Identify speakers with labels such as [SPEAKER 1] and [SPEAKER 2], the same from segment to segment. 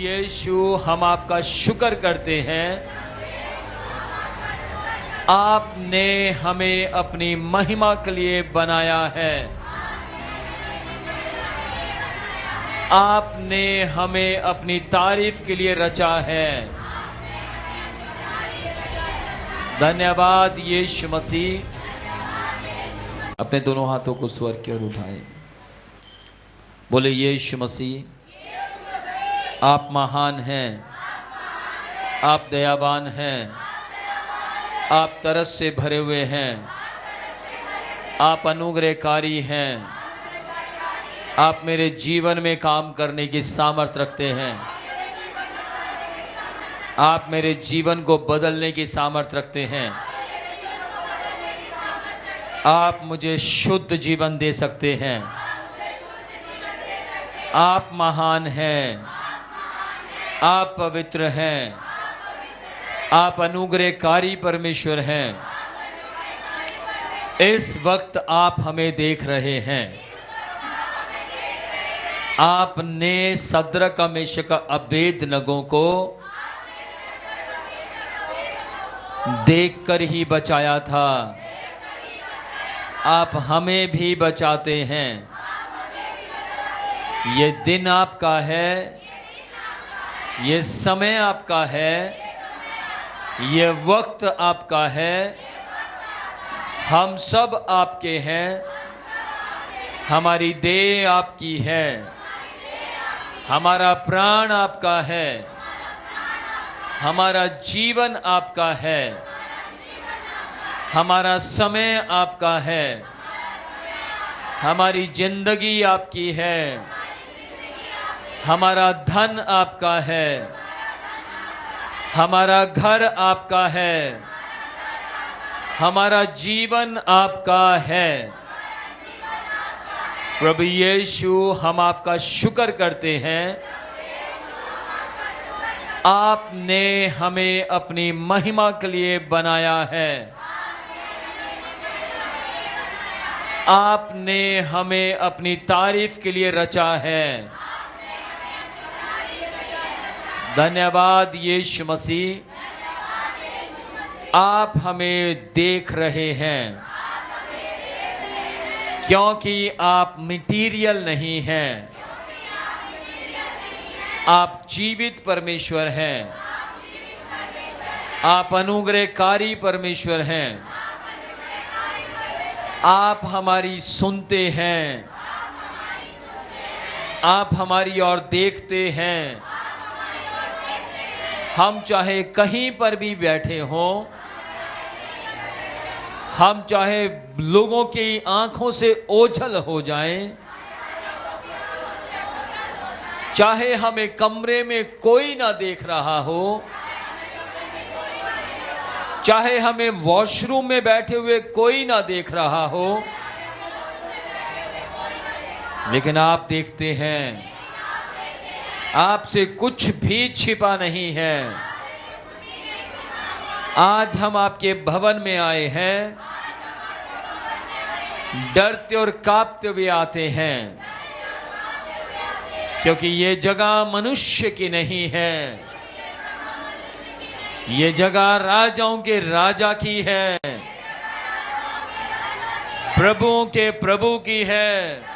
[SPEAKER 1] यीशु हम आपका शुक्र करते हैं। आपने हमें अपनी महिमा के लिए बनाया है। आपने हमें अपनी तारीफ के लिए रचा है। धन्यवाद यीशु मसीह। अपने दोनों हाथों को स्वर की ओर उठाएं। बोले यीशु मसीह, आप महान हैं, आप दयावान हैं, आप तरस से भरे हुए हैं, आप अनुग्रहकारी हैं, आप मेरे जीवन में काम करने की सामर्थ रखते हैं, आप मेरे जीवन को बदलने की सामर्थ रखते हैं, आप मुझे शुद्ध जीवन दे सकते हैं। आप महान हैं, आप पवित्र हैं, आप अनुग्रहकारी परमेश्वर हैं। इस वक्त आप हमें देख रहे हैं। आपने सद्रक मेशक अबेदनगो को देखकर ही बचाया था। आप हमें भी बचाते हैं। ये दिन आपका है, ये समय आपका है, ये वक्त आपका है। हम सब आपके हैं। हमारी देह आपकी है, हमारा प्राण आपका है, हमारा जीवन आपका है, हमारा समय आपका है, हमारी जिंदगी आपकी है, हमारा धन आपका है, हमारा घर आपका है, हमारा जीवन आपका है। प्रभु यीशु हम आपका शुक्र करते हैं। आपने हमें अपनी महिमा के लिए बनाया है। आपने हमें अपनी तारीफ के लिए रचा है। धन्यवाद यीशु मसीह। आप हमें देख रहे हैं, क्योंकि आप मटीरियल नहीं हैं, आप जीवित परमेश्वर हैं, आप अनुग्रहकारी परमेश्वर हैं। आप हमारी सुनते हैं, आप हमारी ओर देखते हैं। हम चाहे कहीं पर भी बैठे हों, हम चाहे लोगों की आंखों से ओझल हो जाएं, चाहे हमें कमरे में कोई ना देख रहा हो, चाहे हमें वॉशरूम में बैठे हुए कोई ना देख रहा हो, लेकिन आप देखते हैं। आपसे कुछ भी छिपा नहीं है। आज हम आपके भवन में आए हैं, डरते और कांपते हुए आते हैं, क्योंकि ये जगह मनुष्य की नहीं है, ये जगह राजाओं के राजा की है, प्रभुओं के प्रभु की है।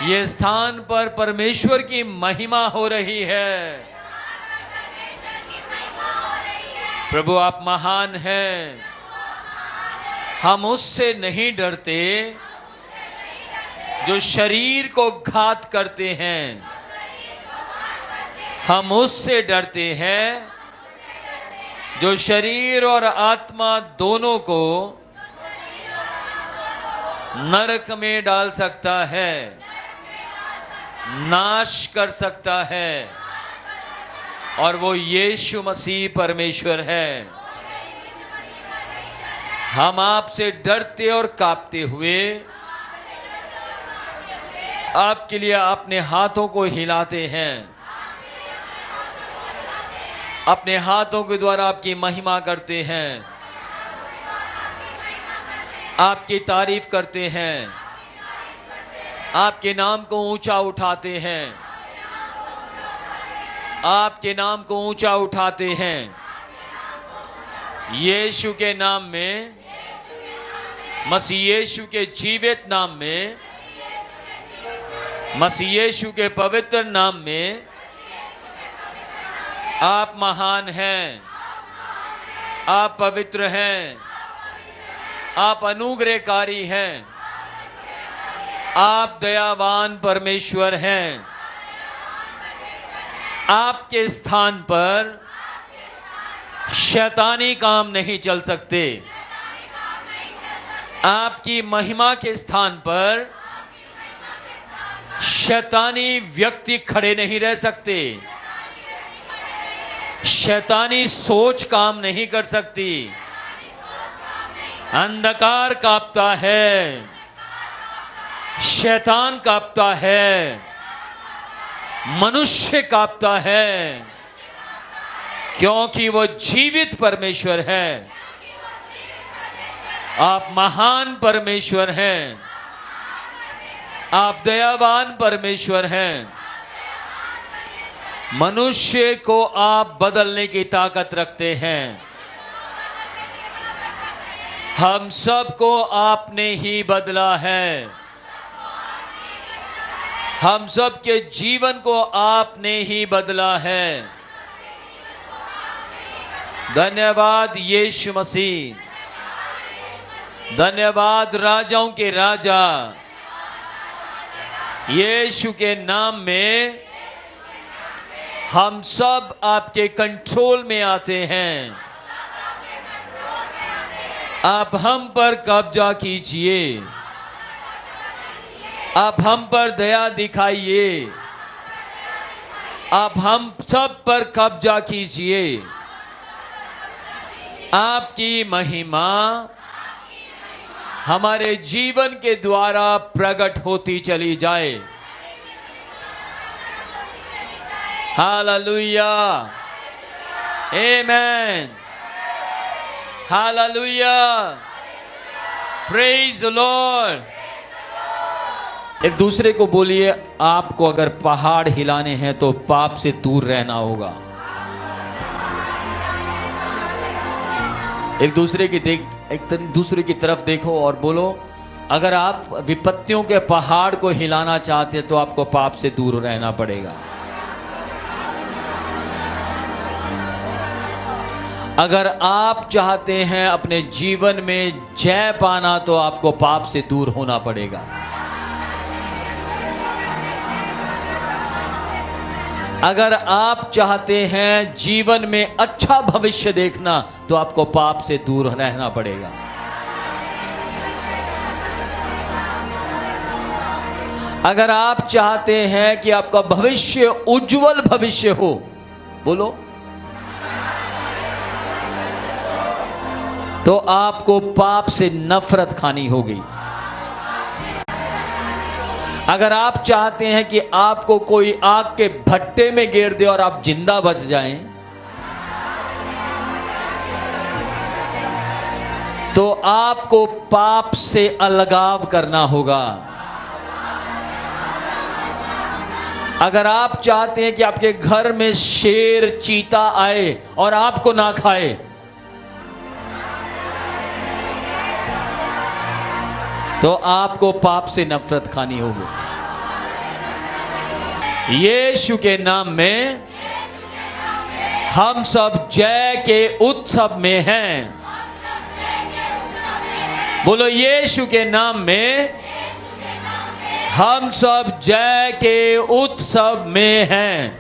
[SPEAKER 1] ये स्थान पर परमेश्वर की महिमा हो रही है। प्रभु आप महान हैं। हम उससे नहीं डरते जो शरीर को घात करते हैं। हम उससे डरते हैं जो शरीर और आत्मा दोनों को नरक में डाल सकता है, नाश कर सकता है, और वो यीशु मसीह परमेश्वर है। हम आपसे डरते और कांपते हुए आपके लिए अपने हाथों को हिलाते हैं। अपने हाथों के द्वारा आपकी महिमा करते हैं, आपकी तारीफ करते हैं, आपके नाम को ऊंचा उठाते हैं। आपके नाम को ऊंचा उठाते हैं। यीशु के नाम में, मसीह यीशु के जीवित नाम में, मसीह यीशु के पवित्र नाम में, आप महान हैं, आप पवित्र हैं, आप अनुग्रहकारी हैं, आप दयावान परमेश्वर हैं। आपके स्थान पर शैतानी काम नहीं चल सकते। आपकी महिमा के स्थान पर शैतानी व्यक्ति खड़े नहीं रह सकते। शैतानी सोच काम नहीं कर सकती। अंधकार कांपता है, शैतान कांपता है, मनुष्य कांपता है, क्योंकि वो जीवित परमेश्वर है। आप महान परमेश्वर हैं, आप दयावान परमेश्वर हैं। मनुष्य को आप बदलने की ताकत रखते हैं। हम सबको आपने ही बदला है। हम सब के जीवन को आपने ही बदला है। धन्यवाद यीशु मसीह, धन्यवाद राजाओं के राजा। यीशु के नाम में हम सब आपके कंट्रोल में आते हैं। आप हम पर कब्जा कीजिए, आप हम पर दया दिखाइए, आप हम सब पर कब्जा कीजिए। आपकी महिमा हमारे जीवन के द्वारा प्रकट होती चली जाए। Hallelujah, amen, hallelujah, praise the Lord. एक दूसरे को बोलिए, आपको अगर पहाड़ हिलाने हैं तो पाप से दूर रहना होगा। एक दूसरे की तरफ देखो और बोलो, अगर आप विपत्तियों के पहाड़ को हिलाना चाहते हैं तो आपको पाप से दूर रहना पड़ेगा। अगर आप चाहते हैं अपने जीवन में जय पाना तो आपको पाप से दूर होना पड़ेगा। अगर आप चाहते हैं जीवन में अच्छा भविष्य देखना तो आपको पाप से दूर रहना पड़ेगा। अगर आप चाहते हैं कि आपका भविष्य उज्जवल भविष्य हो, बोलो, तो आपको पाप से नफरत खानी होगी। अगर आप चाहते हैं कि आपको कोई आग के भट्टे में गिर दे और आप जिंदा बच जाएं, तो आपको पाप से अलगाव करना होगा। अगर आप चाहते हैं कि आपके घर में शेर चीता आए और आपको ना खाए, तो आपको पाप से नफरत खानी होगी। यीशु के नाम में हम सब जय के उत्सव में हैं। बोलो, यीशु के नाम में हम सब जय के उत्सव में हैं।